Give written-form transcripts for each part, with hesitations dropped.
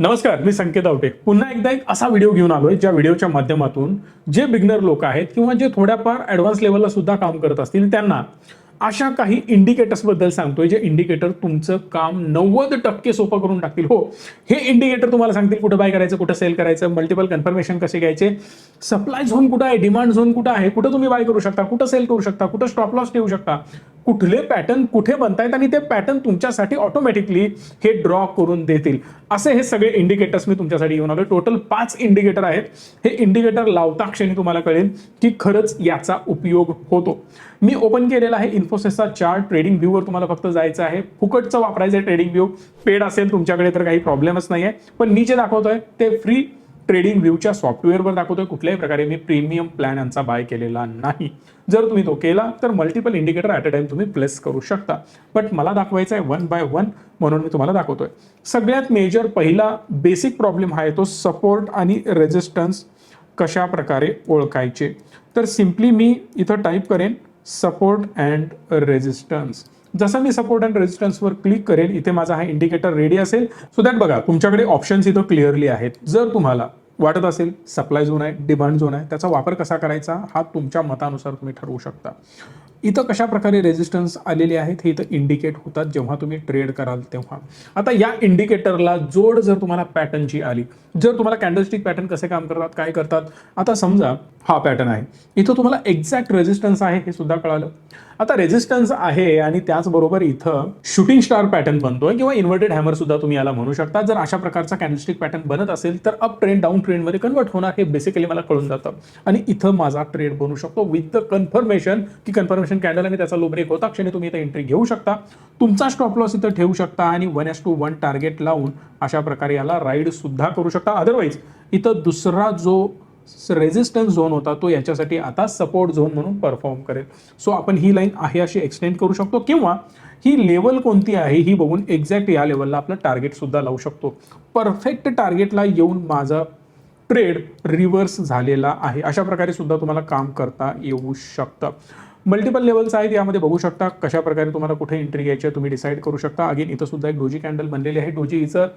नमस्कार, मी संकेत आवटे पुन्हा एकदा एक असा व्हिडिओ घेऊन आलोय ज्या व्हिडिओच्या माध्यमातून जे बिगनर लोक आहेत किंवा जे थोड्याफार ॲडव्हान्स लेवलला सुद्धा काम करत असतील त्यांना अशा काही इंडिकेटर्स बद्दल सांगतोय जे इंडिकेटर तुमचं काम 90% सोपं करून टाकतील. हो, हे इंडिकेटर तुम्हाला सांगतील कुठं बाय करायचं, कुठं सेल करायचं, मल्टिपल कन्फर्मेशन कसे घ्यायचे, सप्लाय झोन कुठं आहे, डिमांड झोन कुठं आहे, कुठं तुम्ही बाय करू शकता, कुठं सेल करू शकता, कुठं स्टॉप लॉस ठेवू शकता, कुठले पॅटर्न कुठे बनतायत आणि ते पॅटर्न तुमच्यासाठी ऑटोमॅटिकली हे ड्रॉ करून देतील. असे हे सगळे इंडिकेटर्स मी तुमच्यासाठी घेऊन आलो. टोटल 5 इंडिकेटर आहेत. हे इंडिकेटर लावता क्षणी तुम्हाला कळेल की खरंच याचा उपयोग होतो. मी ओपन केलेला आहे इन्फोसिसचा चार्ट. ट्रेडिंग व्ह्यूवर तुम्हाला फक्त जायचं आहे. फुकटचं वापरायचं आहे ट्रेडिंग व्ह्यू. पेड असेल तुमच्याकडे तर काही प्रॉब्लेमच नाही आहे, पण मी जे दाखवतोय ते फ्री ट्रेडिंग व्ह्यूच्या सॉफ्टवेअरवर दाखवतोय. कुठल्याही प्रकारे मी प्रीमियम प्लॅन यांचा बाय केलेला नाही. जर तुम्ही तो केला तर multiple indicator at a time तुम्ही प्लेस करू शकता, बट मला दाखवायचं आहे 1 बाय 1 म्हणून मी तुम्हाला दाखवतोय. सगळ्यात मेजर पहिला बेसिक प्रॉब्लेम आहे तो सपोर्ट आणि रेजिस्टन्स कशा प्रकारे ओळखायचे. तर सिम्पली मी इथं टाईप करेन सपोर्ट अँड रेजिस्टन्स. जसं मी सपोर्ट अँड रेजिस्टन्सवर क्लिक करेन इथे माझा हा इंडिकेटर रेडी असेल. सो दॅट बघा तुमच्याकडे ऑप्शन्स इथं क्लिअरली आहेत. जर तुम्हाला वाटत असेल सप्लाय झोन आहे, डिमांड झोन आहे, त्याचा वापर कसा करायचा हा तुमच्या मतानुसार तुम्ही ठरवू शकता. इथं कशा प्रकारे रेजिस्टन्स आलेले आहेत हे इथं इंडिकेट होतात जेव्हा तुम्ही ट्रेड कराल तेव्हा. आता या इंडिकेटरला जोड जर तुम्हाला पॅटर्नची आली, जर तुम्हाला कॅन्डलस्टिक पॅटर्न कसे काम करतात, काय करतात. आता समजा हा पॅटर्न आहे, इथं तुम्हाला एक्झॅक्ट रेजिस्टन्स आहे हे सुद्धा कळालं. आता रेजिस्टन्स आहे आणि त्याचबरोबर इथं शूटिंग स्टार पॅटर्न बनतोय किंवा इन्व्हर्टेड हॅमर सुद्धा तुम्ही याला म्हणू शकता. जर अशा प्रकारचा कॅन्डलस्टिक पॅटर्न बनत असेल तर अप ट्रेंड डाऊन ट्रेंडमध्ये कन्वर्ट होणार हे बेसिकली मला कळून जातं आणि इथं माझा ट्रेड बनू शकतो विथ द कन्फर्मेशन की कन्फर्मेशन कॅन्डल आणि त्याचा लो ब्रेक होता क्षणी तुम्ही इथं एंट्री घेऊ शकता. तुमचा स्टॉप लॉस इथं ठेवू शकता आणि 1:1 टार्गेट लावून अशा प्रकारे याला राईड सुद्धा करू शकता. अदरवाईज इथं दुसरा जो रेजिस्टन्स झोन होता तो याच्यासाठी आता सपोर्ट झोन म्हणून परफॉर्म करेल. सो आपण ही लाईन आहे अशी एक्सटेंड करू शकतो किंवा ही लेवल कोणती आहे ही बघून एक्झॅक्ट या लेवलला आपलं टार्गेट सुद्धा लावू शकतो. परफेक्ट टार्गेटला येऊन माझा ट्रेड रिव्हर्स झालेला आहे. अशा प्रकारे सुद्धा तुम्हाला काम करता येऊ शकतं. मल्टिपल लेवल्स आहेत यामध्ये बघू शकता कशा प्रकारे तुम्हाला कुठे एंट्री घ्यायची तुम्ही डिसाईड करू शकता. अगेन इथं सुद्धा एक डोजी कॅन्डल बनलेली आहे. डोजी इचं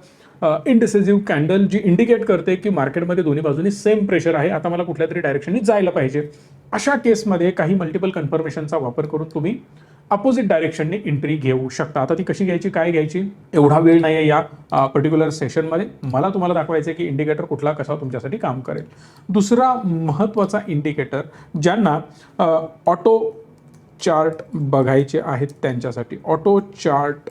इनडिसिसिव्ह कॅन्डल जी इंडिकेट करते की मार्केटमध्ये दोन्ही बाजूनी सेम प्रेशर आहे, आता मला कुठल्या तरी डायरेक्शननी जायला पाहिजे. अशा केसमध्ये काही मल्टिपल कन्फर्मेशनचा वापर करून तुम्ही अपोजिट डायरेक्शनने एंट्री घेऊ शकता. आता ती कशी घ्यायची, काय घ्यायची, एवढा वेळ नाही आहे या पर्टिक्युलर सेशनमध्ये. मला तुम्हाला दाखवायचं आहे की इंडिकेटर कुठला कसा तुमच्यासाठी काम करेल. दुसरा महत्त्वाचा इंडिकेटर ज्यांना ऑटो चार्ट बघायचे आहेत त्यांच्यासाठी auto chart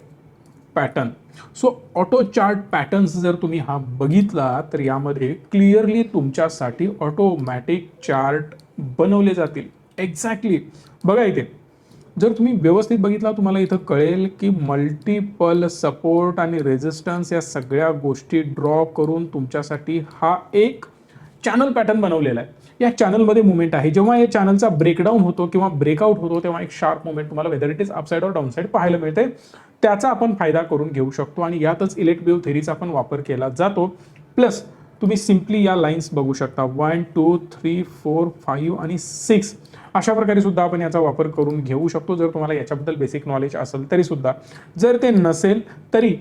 pattern. So auto chart patterns जर तुम्ही हा बघितला तर यामध्ये क्लिअरली तुमच्यासाठी ऑटोमॅटिक चार्ट बनवले जातील. एक्झॅक्टली बघा इथे जर तुम्ही व्यवस्थित बघितला तुम्हाला इथं कळेल की मल्टिपल सपोर्ट आणि रेजिस्टन्स या सगळ्या गोष्टी ड्रॉ करून तुमच्यासाठी हा एक चॅनल पॅटर्न बनवलेला आहे. या चॅनलमध्ये मुवमेंट आहे. जेव्हा या चॅनलचा ब्रेकडाऊन होतो किंवा ब्रेकआउट होतो तेव्हा एक शार्प मुवमेंट तुम्हाला वेदर इट इज अपसाईड और डाऊनसाईड पाहायला मिळते. त्याचा आपण फायदा करून घेऊ शकतो आणि यातच इलेक्ट वेव्ह थेरीचा पण वापर केला जातो. प्लस तुम्ही सिम्पली या लाईन्स बघू शकता 1 2 3 4 5 आणि 6 अशा प्रकारे सुद्धा आपण याचा वापर करून घेऊ शकतो. जर तुम्हाला याच्याबद्दल बेसिक नॉलेज असेल तरी सुद्धा, जर ते नसेल तरी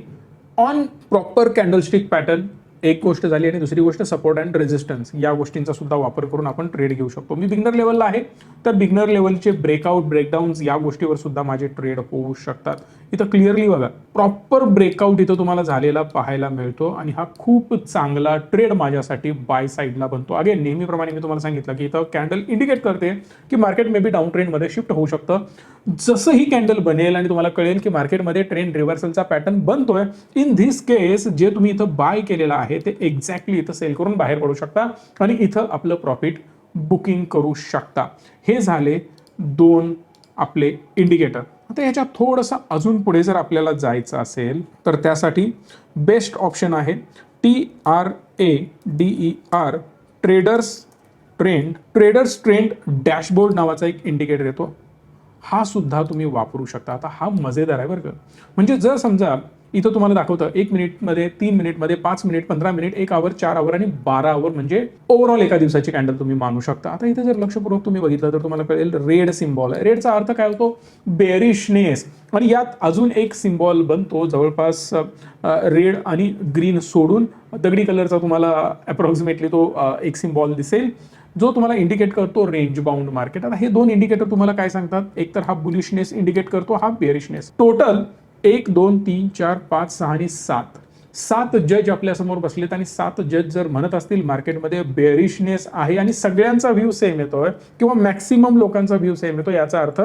ऑन प्रॉपर कॅन्डलस्टिक पॅटर्न एक गोष्ट झाली आणि दुसरी गोष्ट सपोर्ट अँड रेजिस्टन्स या गोष्टींचा सुद्धा वापर करून आपण ट्रेड घेऊ शकतो. मी बिगनर लेवलला आहे तर बिगनर लेवलचे ब्रेकआउट ब्रेकडाऊन्स या गोष्टीवर सुद्धा माझे ट्रेड होऊ शकतात. इथं क्लिअरली बघा प्रॉपर ब्रेकआउट इथं तुम्हाला झालेला पाहायला मिळतो आणि हा खूप चांगला ट्रेड माझ्यासाठी बाय साईडला बनतो. अगेन नेहमीप्रमाणे मी तुम्हाला सांगितलं की इथं कॅन्डल इंडिकेट करते की मार्केट मे बी डाऊन ट्रेंडमध्ये शिफ्ट होऊ शकतं. जसं ही कॅन्डल बनेल आणि तुम्हाला कळेल की मार्केटमध्ये ट्रेंड रिव्हर्सलचा पॅटर्न बनतोय, इन धिस केस जे तुम्ही इथं बाय केलेलं आहे ते एक्झॅक्टली इथं सेल करून बाहेर पडू शकता आणि इथं आपलं प्रॉफिट बुकिंग करू शकता. हे झाले 2 आपले इंडिकेटर. आता ह्याच्यात थोडंसं अजून पुढे जर आपल्याला जायचं असेल तर त्यासाठी बेस्ट ऑप्शन आहे TRADER ट्रेडर्स ट्रेंड डॅशबोर्ड नावाचा एक इंडिकेटर येतो. हा सुद्धा तुम्ही वापरू शकता. आता हा मजेदार आहे बरं का. म्हणजे जर समजा इथं तुम्हाला दाखवतं 1 मिनिटमध्ये, 3 मिनिटमध्ये, 5 मिनिट, 15 मिनिट, 1 आवर, 4 आवर आणि 12 आवर म्हणजे ओव्हरऑल एका दिवसाची कॅन्डल तुम्ही मानू शकता. आता इथे जर लक्षपूर्वक तुम्ही बघितलं तर तुम्हाला कळेल रेड सिम्बॉल आहे. रेडचा अर्थ काय होतो? बेरिशनेस. आणि यात अजून एक सिम्बॉल बनतो जवळपास रेड आणि ग्रीन सोडून दगडी कलरचा तुम्हाला अप्रॉक्सिमेटली तो एक सिम्बॉल दिसेल जो तुम्हाला इंडिकेट करतो रेंज बाउंड मार्केट. आता हे दोन इंडिकेटर तुम्हाला काय सांगतात? एक तर हा बुलिशनेस इंडिकेट करतो, हा बेरिशनेस. टोटल 1 2 3 4 5 6 आणि 7 जज आपल्या समोर बसलेत आणि 7 जज जर म्हणत असतील मार्केटमध्ये बेरिशनेस आहे आणि सगळ्यांचा व्ह्यू सेम येतोय किंवा मॅक्सिमम लोकांचा व्ह्यू सेम येतो, याचा अर्थ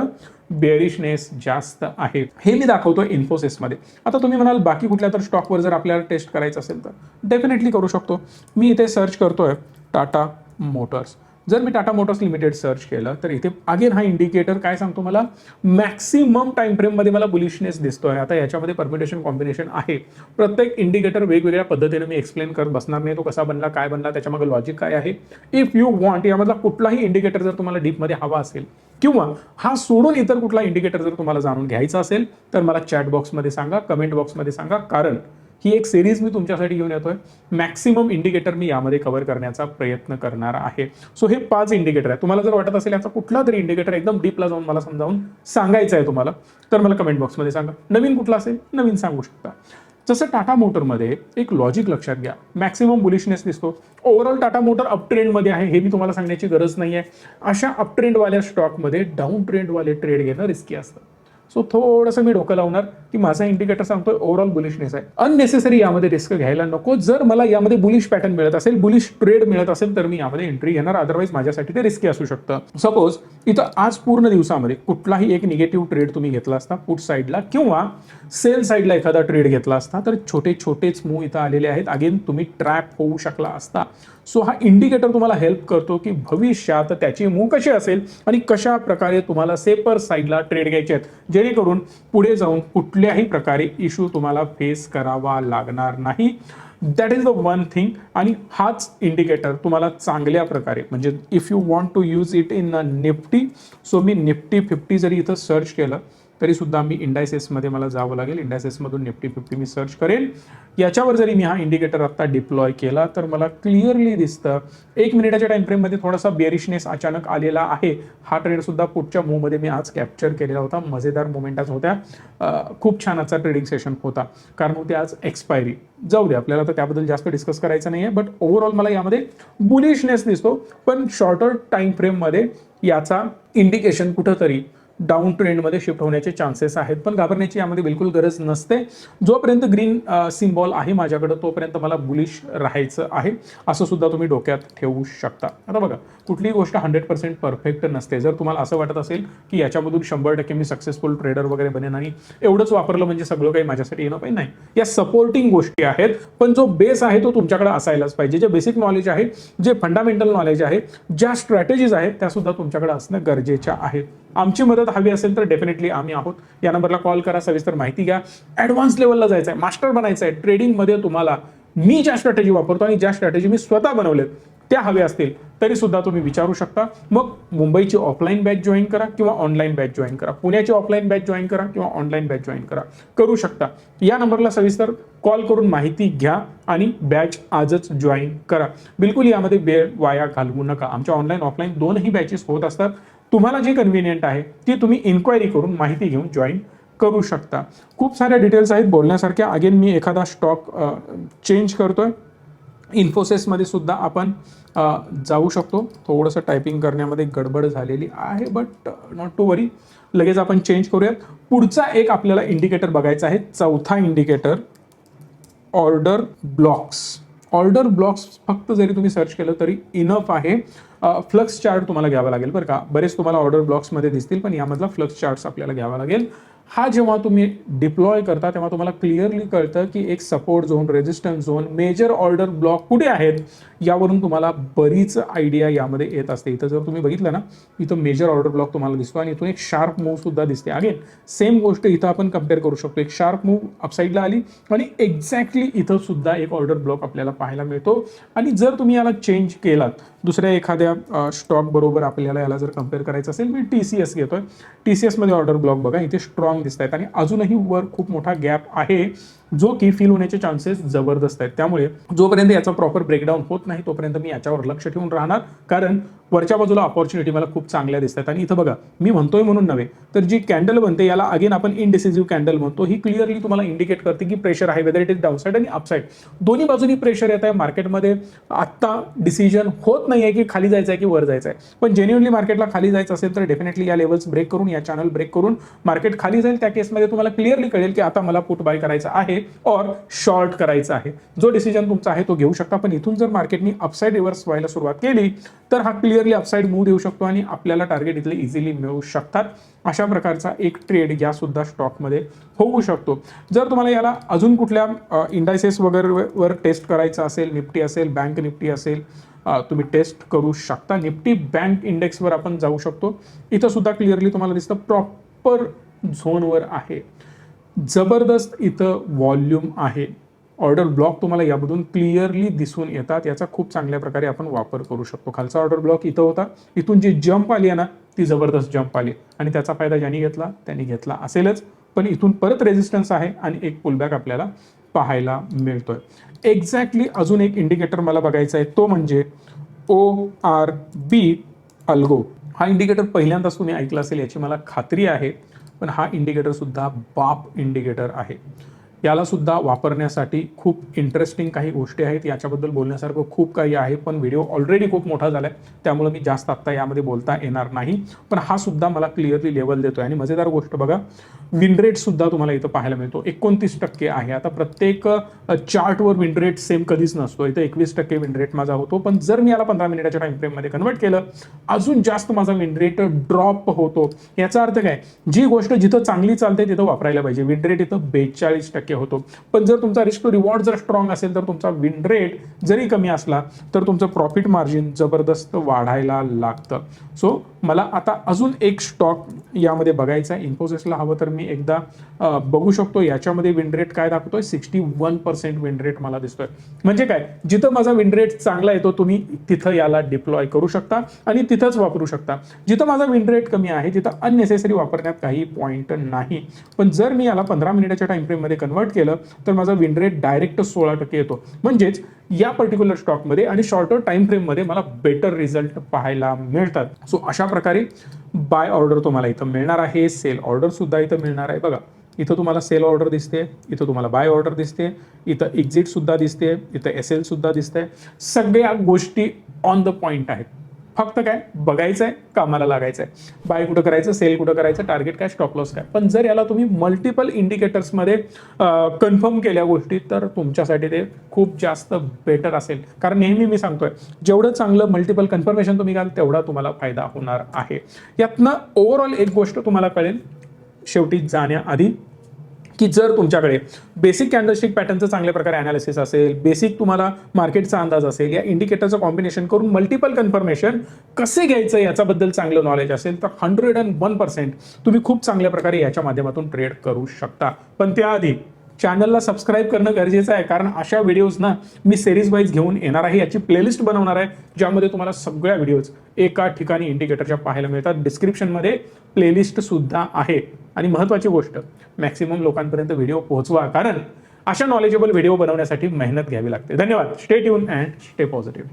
बेरिशनेस जास्त आहे. हे मी दाखवतो इन्फोसिसमध्ये. आता तुम्ही म्हणाल बाकी कुठल्या तर स्टॉकवर जर आपल्याला टेस्ट करायचं असेल तर डेफिनेटली करू शकतो. मी इथे सर्च करतोय टाटा मोटर्स. जर मी टाटा मोटर्स लिमिटेड सर्च केलं तर इथे अगेन हा इंडिकेटर काय सांगतो मला? मॅक्सिमम टाइम फ्रेममध्ये मला बुलिशनेस दिसतोय. आता याच्यामध्ये परम्युटेशन कॉम्बिनेशन आहे. प्रत्येक इंडिकेटर वेगवेगळ्या पद्धतीने मी एक्सप्लेन करत बसणार नाही. तो कसा बनला, काय बनला, त्याच्यामागे लॉजिक काय आहे. इफ यू वॉन्ट यामधला कुठलाही इंडिकेटर जर तुम्हाला डीपमध्ये हवा असेल किंवा हा सोडून इतर कुठला इंडिकेटर जर तुम्हाला जाणून घ्यायचा असेल तर मला चॅट बॉक्समध्ये सांगा, कमेंट बॉक्समध्ये सांगा, कारण ही एक सिरीज मी तुमच्यासाठी घेऊन येतोय. मॅक्सिमम इंडिकेटर मी यामध्ये कव्हर करण्याचा प्रयत्न करणार आहे. सो हे 5 इंडिकेटर आहे. तुम्हाला जर वाटत असेल याचा कुठला तरी इंडिकेटर एकदम डीपला जाऊन मला समजावून सांगायचं आहे तुम्हाला तर मला कमेंट बॉक्समध्ये सांगा. नवीन कुठला असेल नवीन सांगू शकता. जसं टाटा मोटरमध्ये एक लॉजिक लक्षात घ्या, मॅक्सिमम बुलिशनेस दिसतो. ओव्हरऑल टाटा मोटर अप ट्रेंडमध्ये आहे, हे मी तुम्हाला सांगण्याची गरज नाही आहे. अशा अप ट्रेंडवाल्या स्टॉकमध्ये डाऊन ट्रेंडवाले ट्रेड घेणं रिस्की असतं. सो थोडंसं मी डोकं लावणार की माझा इंडिकेटर सांगतोय ओव्हरऑल बुलिशनेस आहे. अननेसेसरी यामध्ये रिस्क घ्यायला नको. जर मला यामध्ये बुलिश पॅटर्न मिळत असेल, बुलिश ट्रेड मिळत असेल तर मी यामध्ये एंट्री घेणार, अदरवाईज माझ्यासाठी ते रिस्की असू शकतं. सपोज इथं आज पूर्ण दिवसामध्ये कुठलाही एक निगेटिव्ह ट्रेड तुम्ही घेतला असता पुट साईडला किंवा सेल साईडला एखादा ट्रेड घेतला असता तर छोटे छोटेच मूव इथं आलेले आहेत. अगेन तुम्ही ट्रॅप होऊ शकला असता. सो हा इंडिकेटर तुम्हाला हेल्प करतो की भविष्यात त्याची मूव कशी असेल आणि कशा प्रकारे तुम्हाला सेपर साईडला ट्रेड घ्यायचे आहेत, जेणेकरून पुढे जाऊन कुठल्याही प्रकारे इश्यू तुम्हाला फेस करावा लागणार नाही. That is the one thing. आणि हाच इंडिकेटर तुम्हाला चांगल्या प्रकारे म्हणजे if you want to use it in Nifty, so मी निफ्टी 50 जरी इथं सर्च केलं तरी सुद्धा मी इंडायसेसमध्ये मला जावं लागेल. इंडायसेसमधून निफ्टी 50 मी सर्च करेन. याच्यावर जरी मी हा इंडिकेटर आता डिप्लॉय केला तर मला क्लिअरली दिसतं 1 मिनिटाच्या टाइम फ्रेममध्ये थोडासा बेरिशनेस अचानक आलेला आहे. हा ट्रेड सुद्धा पुढच्या मूवमध्ये मी आज कॅप्चर केलेला होता. मजेदार मोमेंटाच होत्या. खूप छान आजचा ट्रेडिंग सेशन होता, कारण होते आज एक्सपायरी. जाऊ दे, आपल्याला तर त्याबद्दल जास्त डिस्कस करायचं नाही आहे. बट ओव्हरऑल मला यामध्ये बुलिशनेस दिसतो, पण शॉर्टर टाइम फ्रेममध्ये याचा इंडिकेशन कुठंतरी डाऊन ट्रेंडमध्ये शिफ्ट होण्याचे चान्सेस आहेत. पण घाबरण्याची यामध्ये बिलकुल गरज नसते. जोपर्यंत ग्रीन सिम्बॉल आहे माझ्याकडे तोपर्यंत मला बुलिश राहायचं आहे, असं सुद्धा तुम्ही डोक्यात ठेवू शकता. आता बघा, कुठलीही गोष्ट 100% परफेक्ट नसते. जर तुम्हाला असं वाटत असेल की याच्यामधून 100% मी सक्सेसफुल ट्रेडर वगैरे बनेन आणि एवढंच वापरलं म्हणजे सगळं काही माझ्यासाठी येणं पाहिजे, नाही. या सपोर्टिंग गोष्टी आहेत, पण जो बेस आहे तो तुमच्याकडे असायलाच पाहिजे. जे बेसिक नॉलेज आहे, जे फंडामेंटल नॉलेज आहे, ज्या स्ट्रॅटेजीज आहेत त्या सुद्धा तुमच्याकडे असणं गरजेच्या आहेत. आमची मदत हवी असेल तर डेफिनेटली आम्ही आहोत. या नंबरला कॉल करा, सविस्तर माहिती घ्या. ॲडव्हान्स लेवलला जायचं आहे, मास्टर बनायचं आहे ट्रेडिंगमध्ये. तुम्हाला मी ज्या स्ट्रॅटेजी वापरतो आणि ज्या स्ट्रॅटेजी मी स्वतः बनवलेत त्या हव्या असतील तरी सुद्धा तुम्ही विचारू शकता. मग मुंबईची ऑफलाईन बॅच जॉईन करा किंवा ऑनलाईन बॅच जॉईन करा, पुण्याची ऑफलाईन बॅच जॉईन करा किंवा ऑनलाईन बॅच जॉईन करू शकता. या नंबरला सविस्तर कॉल करून माहिती घ्या आणि बॅच आजच जॉईन करा. बिलकुल यामध्ये वेळ वाया घालवू नका. आमच्या ऑनलाईन ऑफलाईन दोनही बॅचेस होत असतात. तुम्हाला जी कन्व्हिनियंट आहे ती तुम्ही इन्क्वायरी करून माहिती घेऊन जॉईन करू शकता. खूप साऱ्या डिटेल्स आहेत बोलण्यासारख्या. अगेन मी एखादा स्टॉक चेंज करतोय. इन्फोसिसमध्ये सुद्धा आपण जाऊ शकतो. थोडंसं टायपिंग करण्यामध्ये गडबड झालेली आहे, बट नॉट टू वरी, लगेच आपण चेंज करूयात. पुढचा एक आपल्याला इंडिकेटर बघायचा आहे, चौथा indicator order blocks. Order blocks फक्त जरी तुम्ही सर्च केलं तरी इनफ आहे. फ्लक्स चार्ट तुम्हाला घ्यावा लागेल बरं का. बरेच तुम्हाला ऑर्डर ब्लॉक्समध्ये दिसतील, पण यामधला फ्लक्स चार्ट्स आपल्याला घ्यावा लागेल. हा जेव्हा तुम्ही डिप्लॉय करता तेव्हा तुम्हाला क्लिअरली कळतं की एक support zone, resistance zone, major order block कुठे आहेत, यावरून तुम्हाला बरीच आयडिया यामध्ये येत असते. इथं जर तुम्ही बघितलं ना, इथं मेजर ऑर्डर ब्लॉक तुम्हाला दिसतो आणि इथून एक शार्प मूव्ह सुद्धा दिसते. अगेन सेम गोष्ट इथं आपण कम्पेअर करू शकतो. एक शार्प मूव्ह अपसाईडला आली आणि एक्झॅक्टली इथं सुद्धा एक ऑर्डर ब्लॉक आपल्याला पाहायला मिळतो. आणि जर तुम्ही याला चेंज केलात दुसऱ्या एखाद्या स्टॉक बरोबर, आपल्याला याला जर कम्पेअर करायचं असेल, मी TCS घेतोय. TCS मध्ये ऑर्डर ब्लॉक बघा, इथे स्ट्रॉंग दिसत आहेत आणि अजूनही वर खूप मोठा गॅप आहे. जो की फिल होण्याचे चान्सेस जबरदस्त आहेत. त्यामुळे जोपर्यंत याचा प्रॉपर ब्रेकडाऊन होत नाही तोपर्यंत मी याच्यावर लक्ष ठेवून राहणार, कारण वरच्या बाजूला अपॉर्च्युनिटी मला खूप चांगल्या दिसतात. आणि इथं बघा, मी म्हणतोय म्हणून नव्हे, तर जी कॅन्डल बनते याला अगेन आपण इनडिसिसिव्ह कॅन्डल म्हणतो. ही क्लिअरली तुम्हाला इंडिकेट करते की प्रेशर आहे, वेदर इट इज डाऊनसाइड आणि अपसाइड दोन्ही बाजूनी प्रेशर येत आहे मार्केटमध्ये. आत्ता डिसिजन होत नाही आहे की खाली जायचं आहे की वर जायचं आहे, पण जेन्युअनली मार्केटला खाली जायचं असेल तर डेफिनेटली या लेवल्स ब्रेक करून, या चॅनल ब्रेक करून मार्केट खाली जाईल. त्या केसमध्ये तुम्हाला क्लिअरली कळेल की आता मला पुट बाय करायचा आहे और शॉर्ट करायचा आहे. जो डिसिजन तुमचा आहे तो घेऊ शकता, पण इथून जर मार्केटनी अपसाइड रिव्हर्स व्हायला सुरुवात केली तर हा क्लिअरली अपसाइड मूव्ह देऊ शकतो आणि आपल्याला टार्गेट इथले इझिली मिळू शकतात. अशा प्रकारचा एक ट्रेड या सुद्धा स्टॉकमध्ये होऊ शकतो. जर तुम्हाला याला अजून कुठल्या इंडायसेस वगैरे वर टेस्ट करायचं असेल, निफ्टी असेल, बँक निफ्टी असेल, तुम्ही टेस्ट करू शकता. निफ्टी बँक इंडेक्सवर आपण जाऊ शकतो. इथं सुद्धा क्लिअरली तुम्हाला दिसतं प्रॉपर झोनवर आहे, जबरदस्त इथं व्हॉल्यूम आहे. ऑर्डर ब्लॉक तुम्हाला यामधून क्लिअरली दिसून येतात, याचा खूप चांगल्या प्रकारे आपण वापर करू शकतो. खालचा ऑर्डर ब्लॉक इथं होता, इथून जी जंप आली आहे ना ती जबरदस्त जंप आली आणि त्याचा फायदा ज्यांनी घेतला त्यांनी घेतला असेलच. पण इथून परत रेजिस्टन्स आहे आणि एक पुलबॅक आपल्याला पाहायला मिळतोय. एक्झॅक्टली अजून एक इंडिकेटर मला बघायचा आहे, तो म्हणजे ORB अल्गो. हा इंडिकेटर पहिल्यांदाच तुम्ही ऐकला असेल याची मला खात्री आहे, पण हा इंडिकेटर सुद्धा बाप इंडिकेटर आहे. याला सुद्धा वापरण्यासाठी खूप इंटरेस्टिंग काही गोष्टी आहेत, याच्याबद्दल बोलण्यासारखं खूप काही आहे, पण व्हिडिओ ऑलरेडी खूप मोठा झाला आहे त्यामुळे मी जास्त आत्ता यामध्ये बोलता येणार नाही. पण हा सुद्धा मला क्लिअरली लेवल देतोय. आणि मजेदार गोष्ट बघा, विन रेट सुद्धा तुम्हाला इथं पाहायला मिळतो, 29% आहे. आता प्रत्येक चार्टवर विन रेट सेम कधीच नसतो, इथं 21% विन रेट माझा होतो. पण जर मी याला 15 मिनिटाच्या टाइम फ्रेममध्ये कन्वर्ट केलं अजून जास्त माझा विन रेट ड्रॉप होतो. याचा अर्थ काय, जी गोष्ट जिथं चांगली चालते तिथं वापरायला पाहिजे. विन रेट इथं 42% होतो. पण जर तुमचा रिस्क टू रिवॉर्ड जर स्ट्रॉंग असेल तर तुमचा विन रेट जरी कमी असला तर तुमचं प्रॉफिट मार्जिन जबरदस्त वाढायला लागतं. सो मला आता अजून एक स्टॉक यामध्ये बघायचा आहे. इन्फोसिसला हवं तर मी एकदा बघू शकतो. याच्यामध्ये विन रेट काय दाखवतोय, 61% विन रेट मला दिसतोय. म्हणजे काय, जिथं माझा विन रेट चांगला येतो तुम्ही तिथं याला डिप्लॉय करू शकता आणि तिथंच वापरू शकता. जिथं माझा विन रेट कमी आहे तिथं अननेसेसरी वापरण्यात काही पॉईंट नाही. पण जर मी याला 15 मिनिटाच्या टाइम फ्रेममध्ये कन्वर्ट केलं तर माझा विन रेट डायरेक्ट 16% येतो. म्हणजेच या पर्टिक्युलर स्टॉकमध्ये आणि शॉर्टर टाइम फ्रेममध्ये मला बेटर रिझल्ट पाहायला मिळतात. सो अशा प्रकारे बाय ऑर्डर तुम्हाला इथं मिळणार आहे, सेल ऑर्डर सुद्धा इथं मिळणार आहे. बघा, इथं तुम्हाला सेल ऑर्डर दिसते, इथं तुम्हाला बाय ऑर्डर दिसते, इथं एक्झिट सुद्धा दिसते, इथं SL सुद्धा दिसते. सगळ्या गोष्टी ऑन द पॉइंट आहेत. फक्त काय बघायचं आहे, कामाला लागायचं आहे. बाय कुठं करायचं, सेल कुठं करायचं, टार्गेट काय, स्टॉप लॉस काय. पण जर याला तुम्ही मल्टिपल इंडिकेटर्समध्ये कन्फर्म केल्या गोष्टी तर तुमच्यासाठी ते खूप जास्त बेटर असेल. कारण नेहमी मी सांगतोय, जेवढं चांगलं मल्टिपल कन्फर्मेशन तुम्ही घाल तेवढा तुम्हाला फायदा होणार आहे. यातनं ओव्हरऑल एक गोष्ट तुम्हाला कळेल शेवटी जाण्याआधी, की जर तुमच्याकडे बेसिक कॅन्डलस्टिक पॅटर्नचं चांगल्या प्रकारे अनालिसिस असेल, बेसिक तुम्हाला मार्केटचा अंदाज असेल, या इंडिकेटरचं कॉम्बिनेशन करून मल्टिपल कन्फर्मेशन कसे घ्यायचं याच्याबद्दल चांगलं नॉलेज असेल तर 101% तुम्ही खूप चांगल्या प्रकारे याच्या माध्यमातून ट्रेड करू शकता. पण त्याआधी चॅनलला सबस्क्राईब करणं गरजेचं आहे, कारण अशा व्हिडिओज ना मी सिरीज वाईज घेऊन येणार आहे. याची प्लेलिस्ट बनवणार आहे ज्यामध्ये तुम्हाला सगळ्या व्हिडिओज एका ठिकाणी इंडिकेटरच्या पाहायला मिळतात. डिस्क्रिप्शनमध्ये प्लेलिस्ट सुद्धा आहे. आणि महत्त्वाची गोष्ट, मॅक्सिमम लोकांपर्यंत व्हिडिओ पोहोचवा, कारण अशा नॉलेजेबल व्हिडिओ बनवण्यासाठी मेहनत घ्यावी लागते. धन्यवाद. Stay tune and stay positive.